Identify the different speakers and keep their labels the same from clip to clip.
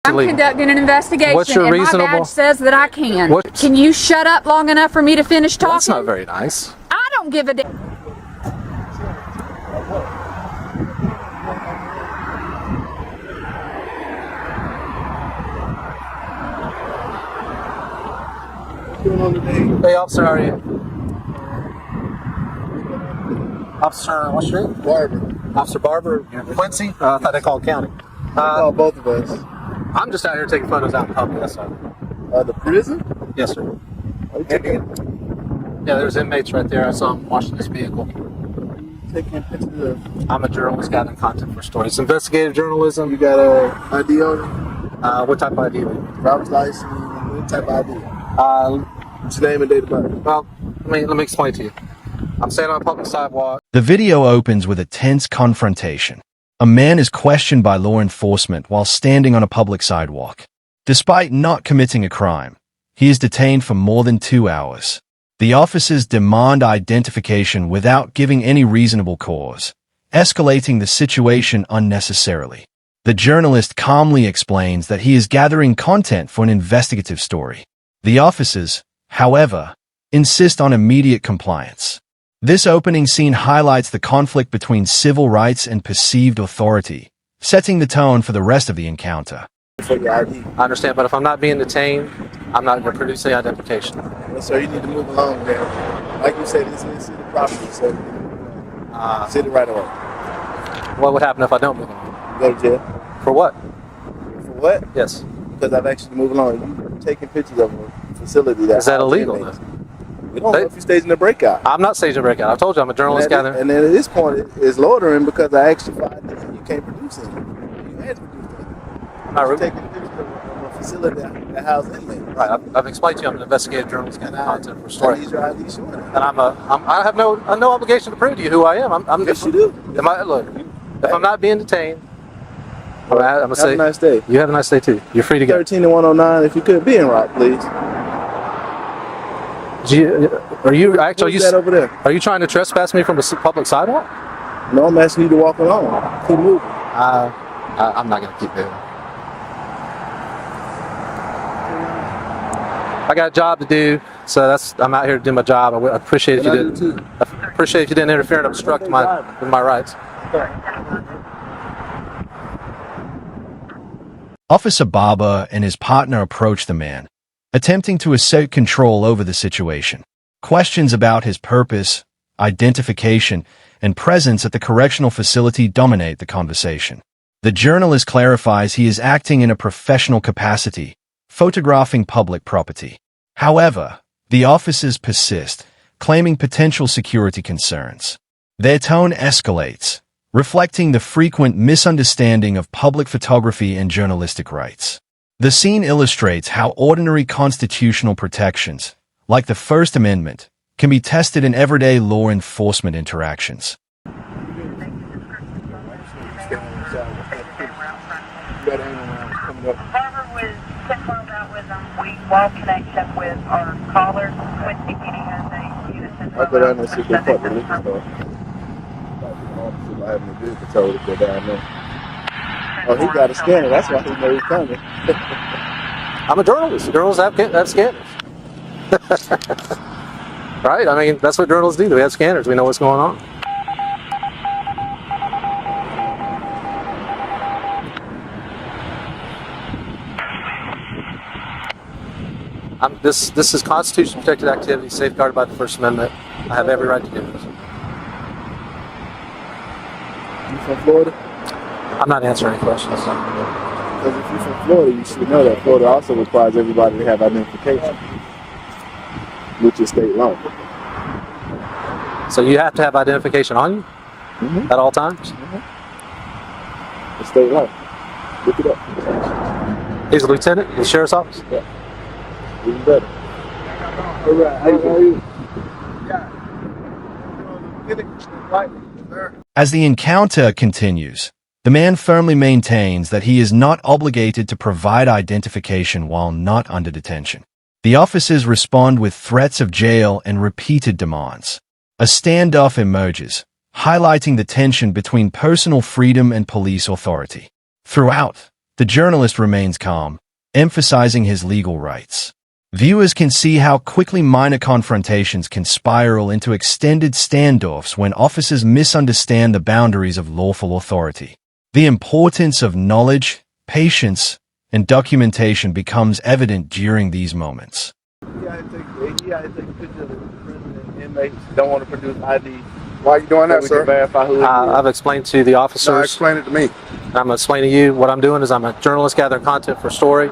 Speaker 1: I'm conducting an investigation,
Speaker 2: What's your
Speaker 1: and
Speaker 2: reasonable...
Speaker 1: my badge says that I can.
Speaker 2: What?
Speaker 1: Can you shut up long enough for me to finish talking?
Speaker 2: Well, that's not very nice.
Speaker 1: I don't give a damn.
Speaker 2: Hey, officer, how are you? Officer, what's your name?
Speaker 3: Barber.
Speaker 2: Officer Barber, Quincy? I thought they called county.
Speaker 3: Call both of us.
Speaker 2: I'm just out here taking photos out in public, that's all.
Speaker 3: The prison?
Speaker 2: Yes, sir.
Speaker 3: Are you taking
Speaker 2: there's inmates right there. I saw them washing this vehicle.
Speaker 3: pictures of?
Speaker 2: I'm a journalist gathering content for stories. Investigative journalism.
Speaker 3: You got a ID on
Speaker 2: What type of ID?
Speaker 3: driver's license? What type of ID? What's your name and date of birth?
Speaker 2: Well, let me explain to you. I'm standing on a public sidewalk.
Speaker 4: The video opens with a tense confrontation. A man is questioned by law enforcement while standing on a public sidewalk. Despite not committing a crime, he is detained for more than 2 hours. The officers demand identification without giving any reasonable cause, escalating the situation unnecessarily. The journalist calmly explains that he is gathering content for an investigative story. The officers, however, insist on immediate compliance. This opening scene highlights the conflict between civil rights and perceived authority, setting the tone for the rest of the encounter.
Speaker 3: For your ID.
Speaker 2: I understand, but if I'm not being detained, I'm not going to produce any identification.
Speaker 3: Well, sir, you need to move along there. Like you said, this is city property, so city right away.
Speaker 2: What would happen if I don't move along?
Speaker 3: Go to jail.
Speaker 2: For what?
Speaker 3: For what?
Speaker 2: Yes.
Speaker 3: Because I've actually moved along. You're taking pictures of a facility that.
Speaker 2: Is that illegal?
Speaker 3: We don't know if you're staging a breakout.
Speaker 2: I'm not staging a breakout. I told you I'm a journalist gathering.
Speaker 3: And then at this point, it's loitering because I asked you for ID and you can't produce it. You had to produce it.
Speaker 2: Not
Speaker 3: taking pictures of a facility that houses inmates.
Speaker 2: Right. I've explained to you I'm an investigative journalist gathering content for stories.
Speaker 3: I need your ID showing it.
Speaker 2: And I have no obligation to prove to you who I am.
Speaker 3: Yes, you do.
Speaker 2: If I'm not being detained, I'm gonna say.
Speaker 3: Have a nice day.
Speaker 2: You have a nice day too. You're free to go.
Speaker 3: 13 and 109. If you could be in rock, please.
Speaker 2: Are you actually?
Speaker 3: Who's that over there?
Speaker 2: Are you trying to trespass me from a public sidewalk?
Speaker 3: No, I'm asking you to walk along. Keep moving.
Speaker 2: I'm not gonna keep moving. I got a job to do, so I'm out here to do my job. I appreciate if you didn't. I appreciate if you didn't interfere and obstruct my rights.
Speaker 4: Officer Barber and his partner approach the man, attempting to assert control over the situation. Questions about his purpose, identification, and presence at the correctional facility dominate the conversation. The journalist clarifies he is acting in a professional capacity, photographing public property. However, the officers persist, claiming potential security concerns. Their tone escalates, reflecting the frequent misunderstanding of public photography and journalistic rights. The scene illustrates how ordinary constitutional protections, like the First Amendment, can be tested in everyday law enforcement interactions.
Speaker 5: However, was confirmed out with them. We lost connection with our caller. Quincy Kitty has a unison.
Speaker 3: I'll go down there and see if they put the liquor store. I haven't been told to go down there. Oh, he got a scanner. That's why he knows he's coming.
Speaker 2: I'm a journalist. Journalists have scanners. Right? I mean, that's what journalists do. We have scanners. We know what's going on. This is constitutionally protected activity safeguarded by the First Amendment. I have every right to do this.
Speaker 3: You from Florida?
Speaker 2: I'm not answering any questions.
Speaker 3: Because if you're from Florida, you should know that Florida also requires everybody to have identification, which is state law.
Speaker 2: So you have to have identification on you at all times?
Speaker 3: It's state law. Look it up.
Speaker 2: He's a lieutenant in the sheriff's office?
Speaker 3: Yeah. Even better. All right. How are you?
Speaker 4: As the encounter continues, the man firmly maintains that he is not obligated to provide identification while not under detention. The officers respond with threats of jail and repeated demands. A standoff emerges, highlighting the tension between personal freedom and police authority. Throughout, the journalist remains calm, emphasizing his legal rights. Viewers can see how quickly minor confrontations can spiral into extended standoffs when officers misunderstand the boundaries of lawful authority. The importance of knowledge, patience, and documentation becomes evident during these moments.
Speaker 3: He had to take a picture of the prison and inmates don't want to produce ID. Why are you doing that, sir? Verify who
Speaker 2: I've explained to the officers.
Speaker 3: No, explain it to me.
Speaker 2: I'm going to explain to you what I'm doing is I'm a journalist gathering content for a story.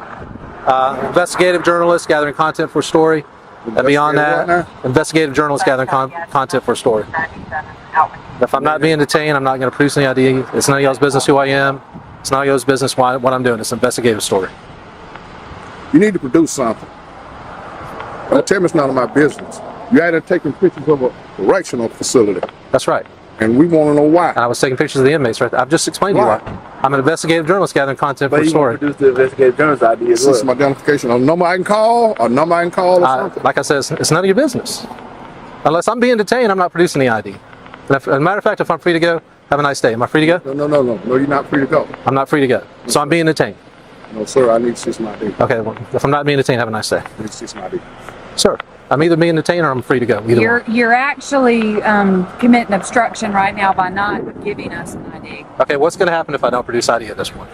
Speaker 2: Investigative journalist gathering content for a story. And beyond that, investigative journalist gathering content for a story. If I'm not being detained, I'm not going to produce any ID. It's none of y'all's business who I am. It's none of y'all's business what I'm doing. It's an investigative story.
Speaker 3: You need to produce something. Don't tell me it's none of my business. You had to taking pictures of a correctional facility.
Speaker 2: That's right.
Speaker 3: And we want to know why.
Speaker 2: And I was taking pictures of the inmates right there. I've just explained to you why. I'm an investigative journalist gathering content for a story.
Speaker 3: Produce the investigative journalist ID as well. This is my identification. A number I can call, or something.
Speaker 2: Like I said, it's none of your business. Unless I'm being detained, I'm not producing the ID. And as a matter of fact, if I'm free to go, have a nice day. Am I free to go?
Speaker 3: No, you're not free to go.
Speaker 2: I'm not free to go. So I'm being detained.
Speaker 3: No, sir, I need to see my ID.
Speaker 2: Okay, well, if I'm not being detained, have a nice day.
Speaker 3: I need to see my ID.
Speaker 2: Sir, I'm either being detained or I'm free to go.
Speaker 1: You're actually committing obstruction right now by not giving us an ID.
Speaker 2: Okay, what's going to happen if I don't produce ID at this point?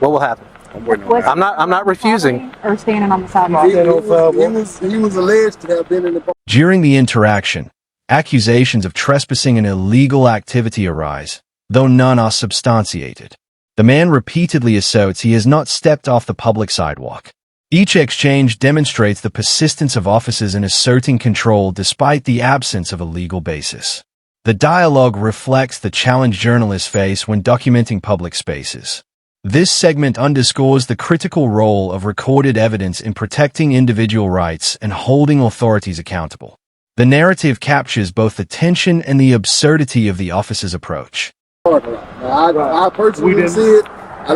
Speaker 2: What will happen?
Speaker 3: I'm waiting on that.
Speaker 2: I'm not refusing.
Speaker 1: Or standing on the sidewalk.
Speaker 3: He was alleged to have been in the bar.
Speaker 4: During the interaction, accusations of trespassing and illegal activity arise, though none are substantiated. The man repeatedly asserts he has not stepped off the public sidewalk. Each exchange demonstrates the persistence of officers in asserting control despite the absence of a legal basis. The dialogue reflects the challenge journalists face when documenting public spaces. This segment underscores the critical role of recorded evidence in protecting individual rights and holding authorities accountable. The narrative captures both the tension and the absurdity of the officer's approach.
Speaker 3: I personally didn't see it. I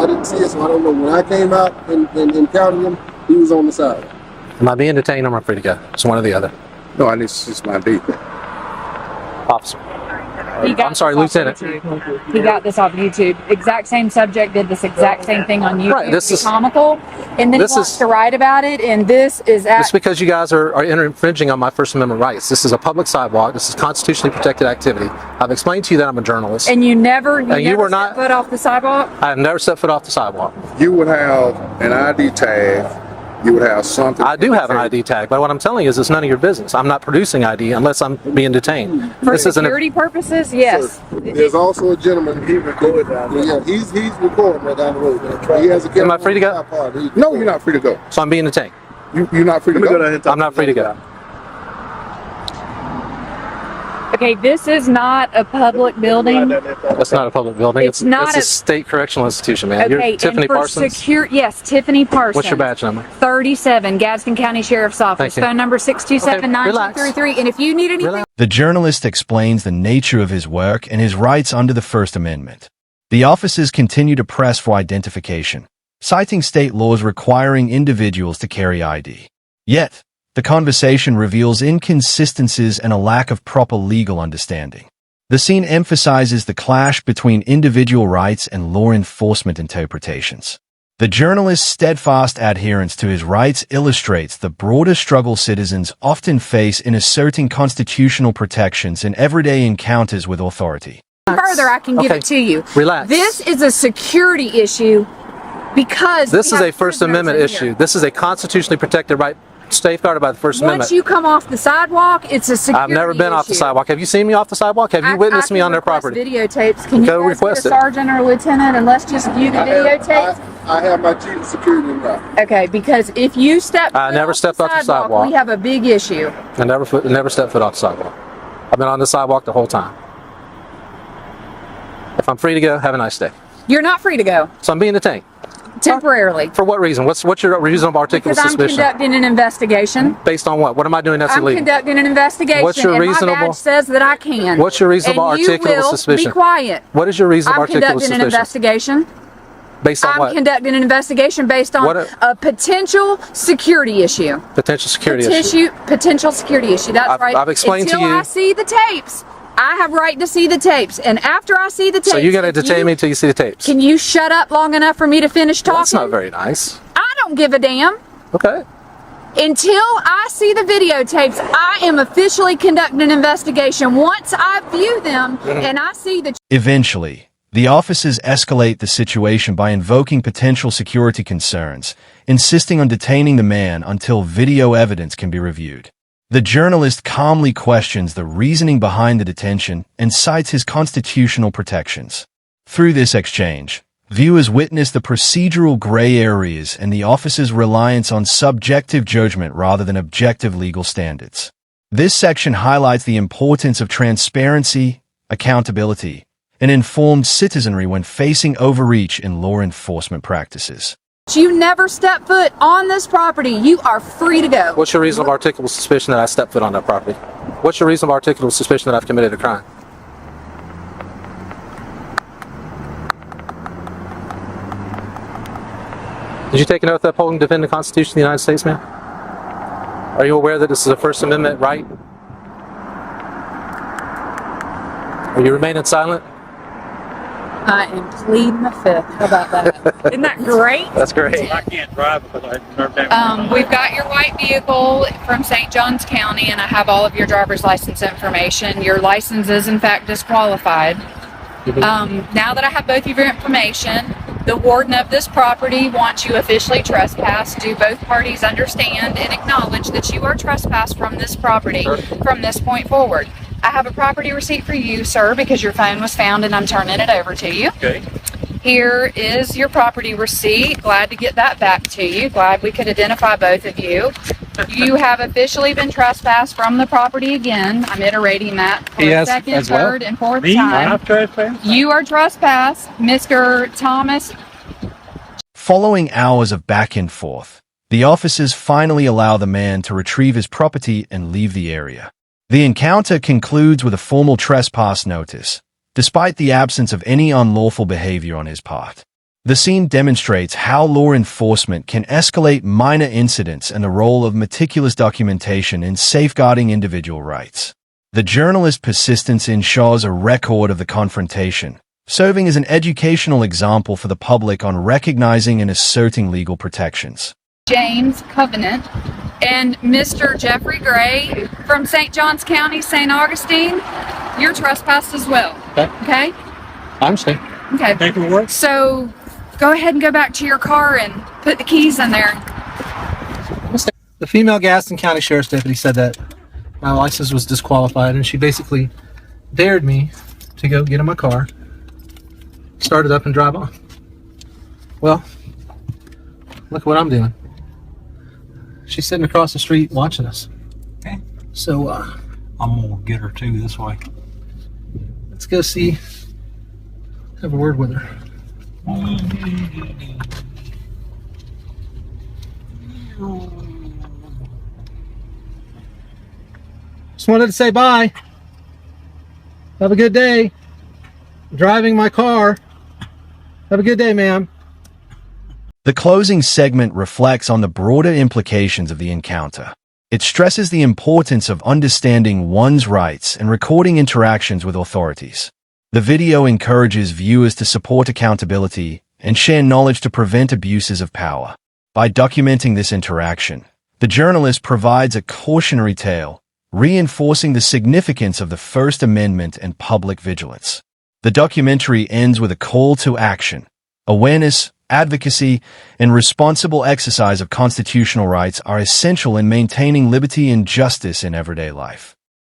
Speaker 3: didn't see it, so I don't know. When I came out and encountered him, he was on the side.
Speaker 2: Am I being detained or am I free to go? It's one or the other.
Speaker 3: No, I need to see my ID.
Speaker 2: Officer. I'm sorry, Lieutenant.
Speaker 1: He got this off YouTube. Exact same subject, did this exact same thing on YouTube.
Speaker 2: Right, this is
Speaker 1: comical. And then he wants to write about it, and this is
Speaker 2: It's because you guys are infringing on my First Amendment rights. This is a public sidewalk. This is constitutionally protected activity. I've explained to you that I'm a journalist.
Speaker 1: And you never
Speaker 2: were not
Speaker 1: stepped foot off the sidewalk?
Speaker 2: I have never stepped foot off the sidewalk.
Speaker 3: You would have an ID tag. You would have something.
Speaker 2: I do have an ID tag, but what I'm telling you is it's none of your business. I'm not producing ID unless I'm being detained.
Speaker 1: For security purposes, yes.
Speaker 3: Sir, there's also a gentleman. He recorded down there. Yeah, he's recording right down the road. He has a camera.
Speaker 2: Am I free to go?
Speaker 3: No, you're not free to go.
Speaker 2: So I'm being detained.
Speaker 3: You're not free to go.
Speaker 2: I'm not free to go.
Speaker 1: Okay, this is not a public building.
Speaker 2: That's not a public building. It's a state correctional institution, man.
Speaker 1: Okay,
Speaker 2: You're Tiffany Parsons.
Speaker 1: Yes, Tiffany Parsons.
Speaker 2: What's your badge number?
Speaker 1: 37, Gadsden County Sheriff's Office. Phone number 627-9233. And if you need anything...
Speaker 4: The journalist explains the nature of his work and his rights under the First Amendment. The officers continue to press for identification, citing state laws requiring individuals to carry ID. Yet, the conversation reveals inconsistencies and a lack of proper legal understanding. The scene emphasizes the clash between individual rights and law enforcement interpretations. The journalist's steadfast adherence to his rights illustrates the broader struggle citizens often face in asserting constitutional protections in everyday encounters with authority.
Speaker 1: Further, I can give it to you.
Speaker 2: Relax.
Speaker 1: This is a security issue because...
Speaker 2: This is a First Amendment issue. This is a constitutionally protected right, safeguarded by the First Amendment.
Speaker 1: Once you come off the sidewalk, it's a security
Speaker 2: I've never been off the sidewalk. Have you seen me off the sidewalk? Have you witnessed me on their property?
Speaker 1: Videotapes. Can you
Speaker 2: Go
Speaker 1: guys
Speaker 2: request
Speaker 1: get a sergeant or a lieutenant and let's just view the videotapes?
Speaker 3: I have my chief of security now.
Speaker 1: Okay, because if you step
Speaker 2: I never stepped off the sidewalk.
Speaker 1: We have a big issue.
Speaker 2: I never stepped foot off the sidewalk. I've been on the sidewalk the whole time. If I'm free to go, have a nice day.
Speaker 1: You're not free to go.
Speaker 2: So I'm being detained.
Speaker 1: Temporarily.
Speaker 2: For what reason? What's your reasonable articulable suspicion?
Speaker 1: Because I'm conducting an investigation.
Speaker 2: Based on what? What am I doing that's illegal?
Speaker 1: I'm conducting an investigation.
Speaker 2: What's your reasonable?
Speaker 1: And my badge says that I can.
Speaker 2: What's your reasonable articulable suspicion?
Speaker 1: Be quiet.
Speaker 2: What is your reasonable articulable suspicion?
Speaker 1: I'm conducting an investigation.
Speaker 2: Based on what?
Speaker 1: I'm conducting an investigation based on a potential security issue.
Speaker 2: Potential security issue.
Speaker 1: Potential security issue. That's right.
Speaker 2: I've explained to you.
Speaker 1: Until I see the tapes. I have right to see the tapes, and after I see the tapes...
Speaker 2: So you gotta detain me until you see the tapes.
Speaker 1: Can you shut up long enough for me to finish talking?
Speaker 2: Well, that's not very nice.
Speaker 1: I don't give a damn.
Speaker 2: Okay.
Speaker 1: Until I see the videotapes, I am officially conducting an investigation. Once I view them and I see the...
Speaker 4: Eventually, the officers escalate the situation by invoking potential security concerns, insisting on detaining the man until video evidence can be reviewed. The journalist calmly questions the reasoning behind the detention and cites his constitutional protections. Through this exchange, viewers witness the procedural gray areas and the officer's reliance on subjective judgment rather than objective legal standards. This section highlights the importance of transparency, accountability, and informed citizenry when facing overreach in law enforcement practices.
Speaker 1: You never step foot on this property. You are free to go.
Speaker 2: What's your reasonable articulable suspicion that I stepped foot on that property? What's your reasonable articulable suspicion that I've committed a crime? Did you take an oath to uphold and defend the Constitution of the United States, ma'am? Are you aware that this is a First Amendment right? Are you remaining silent?
Speaker 1: I am pleading the fifth. How about that? Isn't that great?
Speaker 2: That's great.
Speaker 6: I can't drive because I've never been.
Speaker 1: We've got your white vehicle from St. Johns County, and I have all of your driver's license information. Your license is, in fact, disqualified. Now that I have both of your information, the warden of this property wants you officially trespassed. Do both parties understand and acknowledge that you are trespassed from this property from this point forward? I have a property receipt for you, sir, because your phone was found and I'm turning it over to you.
Speaker 6: Okay.
Speaker 1: Here is your property receipt. Glad to get that back to you. Glad we could identify both of you. You have officially been trespassed from the property again. I'm iterating that for a second, third, and fourth
Speaker 6: Me?
Speaker 1: time.
Speaker 6: I'm trespassed?
Speaker 1: You are trespassed, Mr. Thomas.
Speaker 4: Following hours of back and forth, the officers finally allow the man to retrieve his property and leave the area. The encounter concludes with a formal trespass notice, despite the absence of any unlawful behavior on his part. The scene demonstrates how law enforcement can escalate minor incidents and the role of meticulous documentation in safeguarding individual rights. The journalist's persistence ensures a record of the confrontation, serving as an educational example for the public on recognizing and asserting legal protections.
Speaker 1: James Covenant and Mr. Jeffrey Gray from St. Johns County, St. Augustine, you're trespassed as well. Okay?
Speaker 2: I understand.
Speaker 1: Okay.
Speaker 6: Paperwork?
Speaker 1: So go ahead and go back to your car and put the keys in there.
Speaker 2: The female Gaston County Sheriff's deputy said that my license was disqualified, and she basically dared me to go get in my car, start it up, and drive on. Well, look at what I'm doing. She's sitting across the street watching us.
Speaker 6: Okay.
Speaker 2: So,
Speaker 6: I'm gonna get her too this way.
Speaker 2: let's go see, have a word with her. Just wanted to say bye. Have a good day. Driving my car. Have a good day, ma'am.
Speaker 4: The closing segment reflects on the broader implications of the encounter. It stresses the importance of understanding one's rights and recording interactions with authorities. The video encourages viewers to support accountability and share knowledge to prevent abuses of power. By documenting this interaction, the journalist provides a cautionary tale, reinforcing the significance of the First Amendment and public vigilance. The documentary ends with a call to action. Awareness, advocacy, and responsible exercise of constitutional rights are essential in maintaining liberty and justice in everyday life.